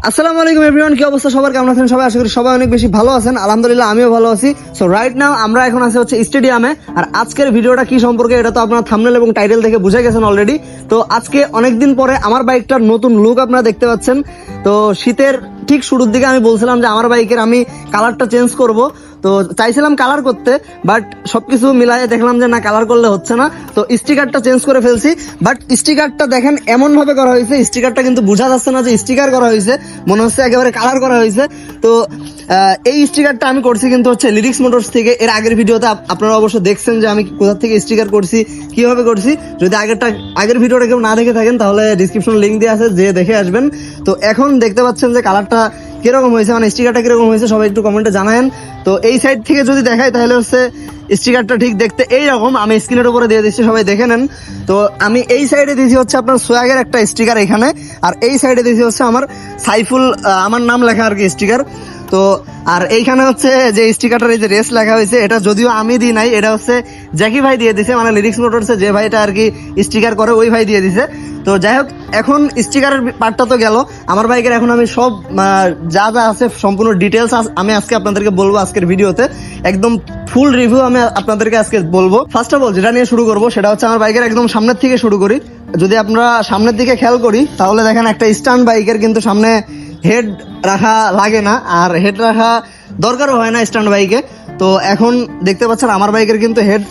আসসালামু আলাইকুম এভরিওয়ান, কি অবস্থা সবার, কেমন আছেন সবাই? আশা করি সবাই অনেক বেশি ভালো আছেন। আলহামদুলিল্লাহ আমিও ভালো আছি। সো রাইট নাও আমরা এখন আছি হচ্ছে স্টেডিয়ামে। আর আজকের ভিডিওটা কি সম্পর্কে এটা তো আপনারা থাম্বনেল এবং টাইটেল দেখে বুঝে গেছেন অলরেডি। তো আজকে অনেকদিন পরে আমার বাইকটার নতুন লুক আপনারা দেখতে পাচ্ছেন। তো শীতের ঠিক শুরুর দিকে আমি বলছিলাম যে আমার বাইকের আমি কালারটা চেঞ্জ করব। তো চাইছিলাম কালার করতে, বাট সবকিছু মিলাই দেখলাম যে না, কালার করলে হচ্ছে না। তো স্টিকারটা চেঞ্জ করে ফেলছি। বাট স্টিকারটা দেখেন এমন ভাবে করা হয়েছে, স্টিকারটা কিন্তু বোঝা যাচ্ছে না যে স্টিকার করা হয়েছে, মনে হচ্ছে একেবারে কালার করা হয়েছে। তো এই স্টিকারটা আমি করছি কিন্তু হচ্ছে লিরিক্স মোটরস থেকে। এর আগের ভিডিওতে আপনারা অবশ্য দেখছেন যে আমি কোথা থেকে স্টিকার করছি, কিভাবে করছি। যদি আগের ভিডিওটা কেউ না দেখে থাকেন তাহলে ডিসক্রিপশন লিঙ্ক দিয়ে আছে, যে দেখে আসবেন। তো এখন দেখতে পাচ্ছেন যে কালারটা কিরকম হয়েছে, মানে স্টিকারটা কিরকম হয়েছে সবাই একটু কমেন্টে জানায়েন। তো এই সাইড থেকে যদি দেখাই তাহলে হচ্ছে স্টিকারটা ঠিক দেখতে এইরকম। আমি স্ক্রিনের উপরে দিয়ে দিচ্ছি, সবাই দেখে নেন। তো আমি এই সাইডে দিয়েছি হচ্ছে আপনার সোয়াগের একটা স্টিকার এখানে, আর এই সাইডে দিয়েছি হচ্ছে আমার সাইফুল, আমার নাম লেখা আর কি স্টিকার। তো আর এইখানে হচ্ছে যে স্টিকারটার এই যে রেস লেখা হয়েছে, এটা যদিও আমি দিই নাই, এটা হচ্ছে জ্যাকি ভাই দিয়ে দিছে, মানে লিরিক্স মোটরসে যে ভাইটা আর কি স্টিকার করে ওই ভাই দিয়ে দিছে। তো যাই হোক, এখন স্টিকারের পার্টটা তো গেল। আমার বাইকের এখন আমি সব যা যা আছে সম্পূর্ণ ডিটেলস আমি আজকে আপনাদেরকে বলবো আজকের ভিডিওতে। একদম ফুল রিভিউ আমি আপনাদেরকে আজকে বলবো। ফার্স্ট অফ অল যেটা নিয়ে শুরু করবো সেটা হচ্ছে আমার বাইকের একদম সামনের থেকে শুরু করি। যদি আমরা সামনের দিকে খেয়াল করি তাহলে দেখেন একটা স্ট্যান্ড বাইকের কিন্তু সামনে হেড রাখা লাগে না, আর হেড রাখা দরকারও হয় না স্ট্যান্ড বাইকে। তো এখন দেখতে পাচ্ছেন আমার বাইকের কিন্তু হেড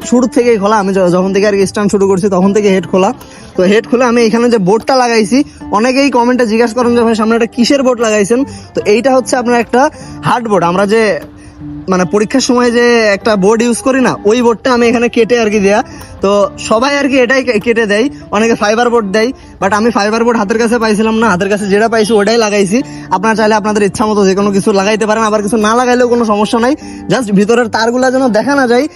শুরু থেকেই খোলা। আমি যখন থেকে আর কি স্ট্যান্ড শুরু করছি তখন থেকে হেড খোলা। তো হেড খুলে আমি এখানে যে বোর্ডটা লাগাইছি, অনেকেই কমেন্টে জিজ্ঞাসা করেন যে ভাই সামনে একটা কিসের বোর্ড লাগাইছেন। তো এইটা হচ্ছে আপনার একটা হার্ড বোর্ড, আমরা যে মানে পরীক্ষার সময় যে একটা বোর্ড ইউজ করি না, ওই বোর্ডটা আমি এখানে কেটে আর কি দেয়া। তো সবাই আর কি এটাই কেটে দেয়, অনেকে ফাইবার বোর্ড দেয়, বাট আমি ফাইবার বোর্ড হাতের কাছে পাইছিলাম না, হাতের কাছে যেটা পাইছি ওটাই লাগাইছি। আপনারা চাইলে আপনাদের ইচ্ছা মতো যে কোনো কিছু লাগাইতে পারেন, আবার কিছু না লাগাইলেও কোনো সমস্যা নাই। জাস্ট ভিতরের তারগুলা যেন দেখা না যায়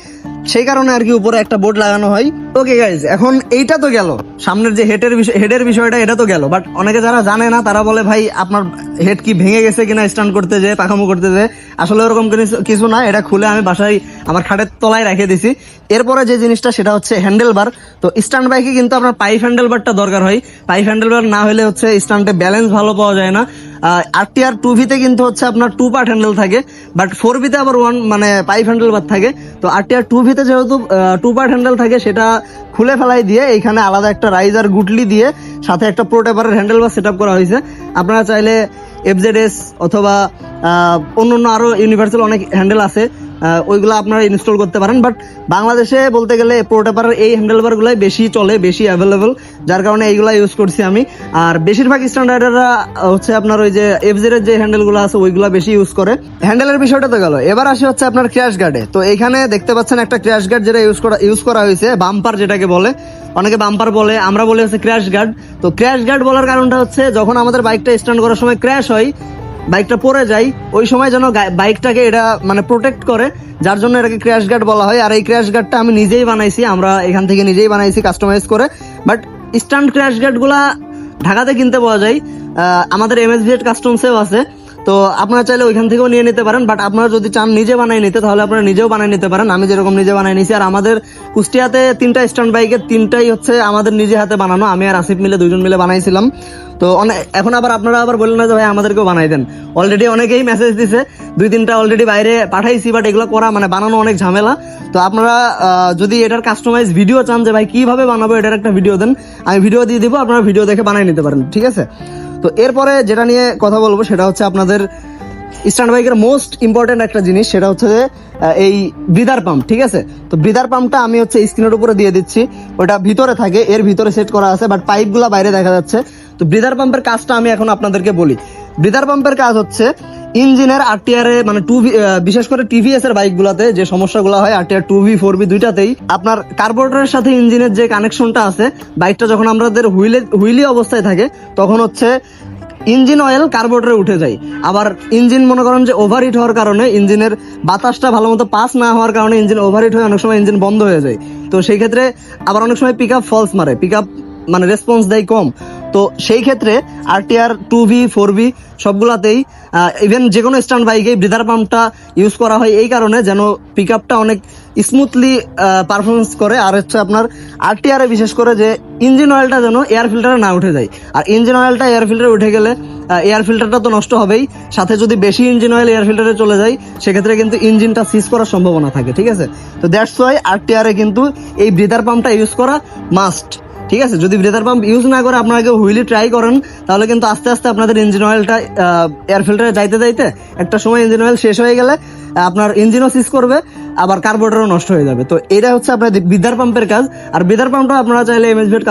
সেই কারণে আর কি উপরে একটা বোর্ড লাগানো হয়। ওকে গাইজ, এখন এইটা তো গেল, সামনের যে হেডের বিষয়টা এটা তো গেল। বাট অনেকে যারা জানে না তারা বলে ভাই আপনার হেড কি ভেঙে গেছে কিনা স্ট্যান্ড করতে যে, পাখামো করতে যে। আসলে ওরকম কিছু না, এটা খুলে আমি বাসায় আমার খাটের তলায় রেখে দিছি। এরপরে যে জিনিসটা সেটা হচ্ছে হ্যান্ডেল বার। তো স্ট্যান্ড বাইকে কিন্তু আপনার পাইপ হ্যান্ডেল বারটা দরকার হয়। পাইপ হ্যান্ডেল বার না হলে হচ্ছে স্ট্যান্ডে ব্যালেন্স ভালো পাওয়া যায় না। RTR 2V-তে কিন্তু হচ্ছে আপনার 2 পার্ট হ্যান্ডেল থাকে, বাট 4V-তে আবার 1 মানে পাইপ হ্যান্ডেল বার থাকে। তো RTR 2V-তে যেহেতু 2 পার্ট হ্যান্ডেল থাকে, সেটা খুলে ফেলাই দিয়ে এইখানে আলাদা একটা রাইজার গুটলি দিয়ে সাথে একটা প্রো টেপারের হ্যান্ডেল বার সেট আপ করা হয়েছে। আপনারা চাইলে FZS অথবা অন্য আরো ইউনিভার্সাল অনেক হ্যান্ডেল আছে, ওইগুলো আপনারা ইনস্টল করতে পারেন। বাট বাংলাদেশে বলতে গেলে প্রো টেপারের এই হ্যান্ডেলবার গুলাই বেশি চলে, বেশি অ্যাভেলেবল, যার কারণে এইগুলা ইউজ করছি আমি। আর বেশিরভাগ স্ট্যান্ডার্ডরা হচ্ছে আপনার ওই যে FZ এর যে হ্যান্ডেলগুলো আছে ওইগুলা বেশি ইউজ করে। হ্যান্ডেলের বিষয়টা তো গেল, এবার আসি হচ্ছে আপনার ক্র্যাশ গার্ডে। তো এইখানে দেখতে পাচ্ছেন একটা ক্র্যাশ গার্ড যেটা ইউজ করা হয়েছে, বাম্পার যেটাকে বলে, অনেকে বাম্পার বলে, আমরা বলি হচ্ছে ক্র্যাশ গার্ড। তো ক্র্যাশ গার্ড বলার কারণটা হচ্ছে যখন আমাদের বাইকটা স্ট্যান্ড করার সময় ক্র্যাশ হয়, বাইকটা পড়ে যায়, ওই সময় যেন বাইকটাকে এটা মানে প্রোটেক্ট করে, যার জন্য এটাকে ক্র্যাশ গার্ড বলা হয়। আর এই ক্র্যাশ গার্ডটা আমি নিজেই বানাইছি, আমরা এখান থেকে নিজেই বানাইছি কাস্টমাইজ করে। বাট স্ট্যান্ড ক্র্যাশ গার্ডগুলা ঢাকাতে কিনতে পাওয়া যায়, আমাদের MSVH কাস্টমসেও আছে। তো আপনারা চাইলে ওইখান থেকেও নিয়ে নিতে পারেন। বাট আপনারা যদি চান নিজে বানাই নিতে তাহলে আপনারা নিজেও বানাই নিতে পারেন, আমি যেরকম নিজে বানাই নিছি। আর আমাদের কুষ্টিয়াতে 3টা স্ট্যান্ড বাইকের 3টাই হচ্ছে আমাদের নিজে হাতে বানানো, আমি আর আসিফ মিলে 2জন মিলে বানাইছিলাম। তো এখন আবার আপনারা আবার বললেন না যে ভাই আমাদেরকেও বানাই দেন। অলরেডি অনেকেই মেসেজ দিছে, 2-3টা অলরেডি বাইরে পাঠাইছি, বাট এগুলো করা মানে বানানো অনেক ঝামেলা। তো আপনারা যদি এটার কাস্টমাইজ ভিডিও চান যে ভাই কিভাবে বানাবো এটার একটা ভিডিও দেন, আমি ভিডিও দিয়ে দিব, আপনারা ভিডিও দেখে বানাই নিতে পারেন, ঠিক আছে? তো এরপরে যেটা নিয়ে কথা বলবো সেটা হচ্ছে আপনাদের স্ট্যান্ড বাইকের মোস্ট ইম্পর্টেন্ট একটা জিনিস, সেটা হচ্ছে যে এই ব্রিদার পাম্প, ঠিক আছে? তো ব্রিদার পাম্পটা আমি হচ্ছে স্ক্রিনের উপরে দিয়ে দিচ্ছি, ওটা ভিতরে থাকে, এর ভিতরে সেট করা আছে, বাট পাইপগুলা বাইরে দেখা যাচ্ছে। তো ব্রিদার পাম্পের কাজটা আমি এখন আপনাদেরকে বলি। ব্রিদার পাম্পের কাজ হচ্ছে ইঞ্জিনের RTR এ মানে বিশেষ করে TVS এর বাইকগুলোতে যে সমস্যাগুলো হয়, RTR 2V 4V দুইটাতেই আপনার কার্বোরেটরের সাথে ইঞ্জিনের যে কানেকশনটা আছে, বাইকটা যখন আমাদের হুইলি অবস্থায় থাকে তখন হচ্ছে ইঞ্জিন অয়েল কার্বোরেটরে উঠে যায়। আবার ইঞ্জিন মনে করেন যে ওভারহিট হওয়ার কারণে, ইঞ্জিনের বাতাসটা ভালো মতো পাস না হওয়ার কারণে ইঞ্জিন ওভারহিট হয়ে অনেক সময় ইঞ্জিন বন্ধ হয়ে যায়। তো সেই ক্ষেত্রে আবার অনেক সময় পিক আপ ফলস মারে, পিক আপ মানে রেসপন্স দেয় কম। তো তো সেই ক্ষেত্রে RTR 2V 4V সবগুলাতেই ইভেন যে কোনো স্ট্যান্ড বাইকে ব্রিদার পাম্পটা ইউজ করা হয় এই কারণে যেন পিক আপটা অনেক স্মুথলি পারফরমেন্স করে। আর হচ্ছে আপনার RTR এ বিশেষ করে যে ইঞ্জিন অয়েলটা যেন এয়ার ফিল্টারে না উঠে যায়। আর ইঞ্জিন অয়েলটা এয়ার ফিল্টারে উঠে গেলে এয়ার ফিল্টারটা তো নষ্ট হবেই, সাথে যদি বেশি ইঞ্জিন অয়েল এয়ার ফিল্টারে চলে যায় সেক্ষেত্রে কিন্তু ইঞ্জিনটা সিজ করার সম্ভাবনা থাকে, ঠিক আছে। তো দ্যাটস ওয়াই RTR এ কিন্তু এই ব্রিদার পাম্পটা ইউজ করা মাস্ট, ঠিক আছে। যদি ব্রিদার পাম্প ইউজ না করে আপনারা কেউ হুইলি ট্রাই করেন তাহলে কিন্তু আস্তে আস্তে আপনাদের ইঞ্জিন অয়েলটা এয়ার ফিল্টারে যাইতে যাইতে একটা সময় ইঞ্জিন অয়েল শেষ হয়ে গেলে আপনার ইঞ্জিনও সিজ করবে, আবার কার্বোরেটরও নষ্ট হয়ে যাবে। তো এটা হচ্ছে আপনার ব্রিদার পাম্পের কাজ। আর ব্রিদার পাম্পটা আপনারা চাইলে MSVet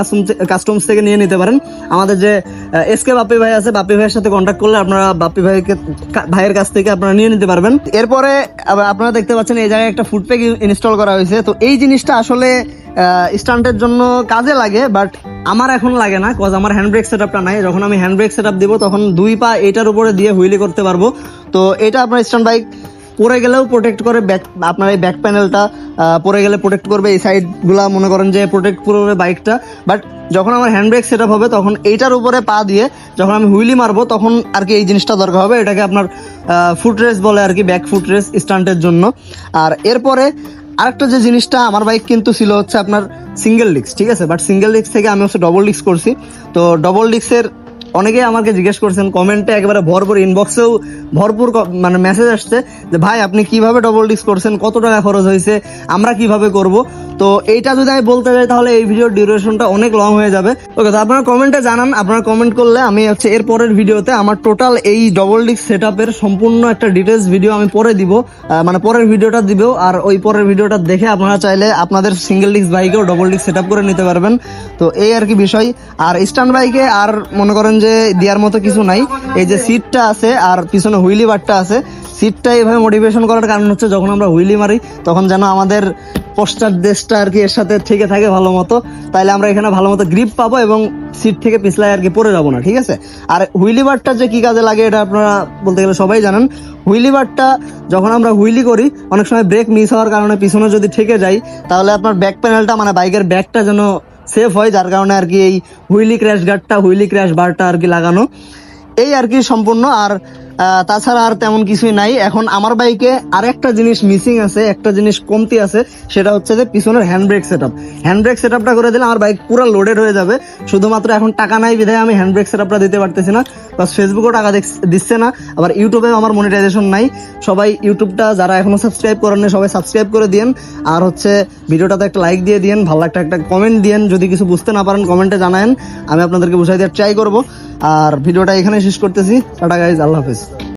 কাস্টমস থেকে নিয়ে নিতে পারেন। আমাদের যে SK বাপ্পি ভাই আছে, বাপ্পি ভাইয়ের সাথে কন্ট্যাক্ট করলে আপনারা বাপ্পি ভাইয়ের কাছ থেকে আপনারা নিয়ে নিতে পারবেন। এরপরে আপনারা দেখতে পাচ্ছেন এই জায়গায় একটা ফুড প্যাক ইনস্টল করা হয়েছে। তো এই জিনিসটা আসলে স্টান্টের জন্য কাজে লাগে, বাট আমার এখন লাগে না, কজ আমার হ্যান্ড ব্রেক সেটআপটা নাই। যখন আমি হ্যান্ড ব্রেক সেটআপ দিব তখন 2 পা এটার উপরে দিয়ে হুইলি করতে পারবো। তো এটা আপনার স্ট্যান্ড বাইক পরে গেলেও প্রোটেক্ট করে, আপনার এই ব্যাক প্যানেলটা পরে গেলে প্রোটেক্ট করবে, এই সাইডগুলা মনে করেন যে প্রোটেক্ট করবে বাইকটা। বাট যখন আমার হ্যান্ড ব্রেক সেটআপ হবে তখন এইটার উপরে পা দিয়ে যখন আমি হুইলি মারবো তখন আর কি এই জিনিসটা দরকার হবে। এটাকে আপনার ফুট রেস বলে আর কি, ব্যাক ফুট রেস স্টান্টের জন্য। আর এরপরে আরেকটা যে জিনিসটা, আমার বাইক কিন্তু ছিল হচ্ছে আপনার সিঙ্গেল ডিস্ক, ঠিক আছে। বাট সিঙ্গেল ডিস্ক থেকে আমি হচ্ছে ডবল ডিস্ক করছি। তো ডবল ডিস্কের অনেকেই আমাকে জিজ্ঞেস করছেন, কমেন্টে একেবারে ভরপুর, ইনবক্সেও ভরপুর মানে মেসেজ আসছে যে ভাই আপনি কিভাবে ডবল ডিস্ক করছেন, কত টাকা খরচ হয়েছে, আমরা কিভাবে করব। তো এইটা যদি আমি বলতে যাই তাহলে এই ভিডিওর ডিউরেশনটা অনেক লং হয়ে যাবে। ওকে, তো আপনারা কমেন্টে জানান, আপনারা কমেন্ট করলে আমি হচ্ছে এর পরের ভিডিওতে আমার টোটাল এই ডবল ডিস্ক সেটআপের সম্পূর্ণ একটা ডিটেলস ভিডিও আমি পরে দিব, মানে পরের ভিডিওটা দিব। আর ওই পরের ভিডিওটা দেখে আপনারা চাইলে আপনাদের সিঙ্গেল ডিস্ক বাইকেও ডবল ডিস্ক সেটআপ করে নিতে পারবেন। তো এই আর কি বিষয়। আর স্ট্যান্ড বাইকে আর মনে করেন যে দেওয়ার মতো কিছু নাই। এই যে সিটটা আছে আর পিছনে হুইলি বারটা আছে, সিটটা এইভাবে মোটিভেশন করার কারণ হচ্ছে যখন আমরা হুইলি মারি তখন যেন আমাদের পশ্চাৎ দেশটা আর কি এর সাথে থেকে থাকে ভালো মতো, তাইলে আমরা এখানে ভালো মতো গ্রিপ পাবো এবং সিট থেকে পিছলায় আর কি পড়ে যাবো না, ঠিক আছে। আর হুইলি বারটা যে কি কাজে লাগে এটা আপনারা বলতে গেলে সবাই জানেন। হুইলি বারটা যখন আমরা হুইলি করি অনেক সময় ব্রেক মিস হওয়ার কারণে পিছনে যদি থেকে যাই তাহলে আপনার ব্যাক প্যানেলটা মানে বাইকের ব্যাকটা যেন সেফ হয়, যার কারণে আর কি এই হুইলি ক্র্যাশ গার্ডটা, হুইলি ক্র্যাশ বারটা আর কি লাগানো, এই আর কি সম্পূর্ণ। আর তাছাড়া আর তেমন কিছুই নাই। এখন আমার বাইকে আর একটা জিনিস মিসিং আছে, একটা জিনিস কমতি আছে, সেটা হচ্ছে যে পিছনের hand brake setup. Hand brake সেটআপটা করে দিলে আমার বাইক পুরো লোডেড হয়ে যাবে। শুধুমাত্র এখন টাকা নাই বিধায় আমি হ্যান্ড ব্রেক সেটআপটা দিতে পারতেছি না, প্লাস ফেসবুকেও টাকা দিচ্ছে না, আবার ইউটিউবেও আমার মনিটাইজেশন নাই। সবাই ইউটিউবটা যারা এখনো সাবস্ক্রাইব করেন না সবাই সাবস্ক্রাইব করে দিন, আর হচ্ছে ভিডিওটাতে একটা লাইক দিয়ে দিন, ভালো একটা কমেন্ট দিন। যদি কিছু বুঝতে না পারেন কমেন্টে জানায়েন, আমি আপনাদেরকে বুঝাই দেওয়ার ট্রাই করবো। আর ভিডিওটা এখানে শেষ করতেছি। টাটা গাইজ, আল্লাহ হাফেজ।